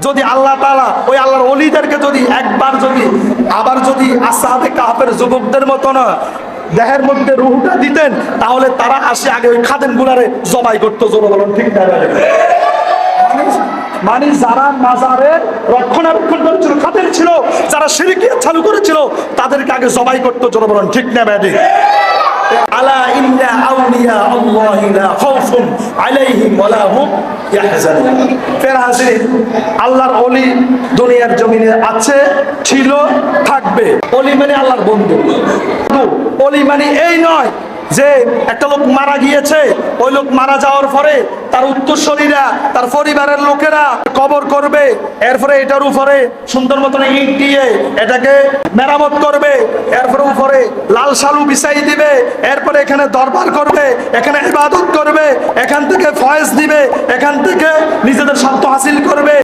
যদি আল্লাহ তাআলা ওই আল্লাহর ওলিদেরকে যদি একবার যদি আবার যদি আসহাবে কাহফের যুবকদের মতো না দেহের মধ্যে রূহটা দিতেন, তাহলে তারা আসে আগে ওই খাদেমগুলারে জবাই করতো। জোরে বলুন ঠিক না? মানে যারা মাজারের রক্ষণাবেক্ষণ করেছিল, খাদেম ছিল, যারা শিরকিয়াত চালু করেছিল, তাদেরকে আগে জবাই করতো। জোরে বলুন ঠিক না? আলা ইন্না আউলিয়া আল্লাহি লা খাউফুন আলাইহিম ওয়া লা হুম ইয়াহজানুন। ফের হাজির, আল্লাহর ওলি দুনিয়ার জমিনে আছে, ছিল, থাকবে। ওলি মানে আল্লাহর বন্ধু। ওলি মানে এই নয় যে একটা লোক মারা গিয়েছে, ওই লোক মারা যাওয়ার পরে তার উত্তরসূরিরা, তার পরিবারের লোকেরা কবর করবে, এরপরে এটার উপরে সুন্দর মতন ইট দিয়ে এটাকে মেরামত করবে, এরপরে উপরে লাল শালু বিছাই দিবে, এরপরে এখানে দরবার করবে, এখানে ইবাদত করবে, এখান থেকে ফয়েজ দিবে, এখান থেকে নিজেদের স্বার্থ হাসিল করবে।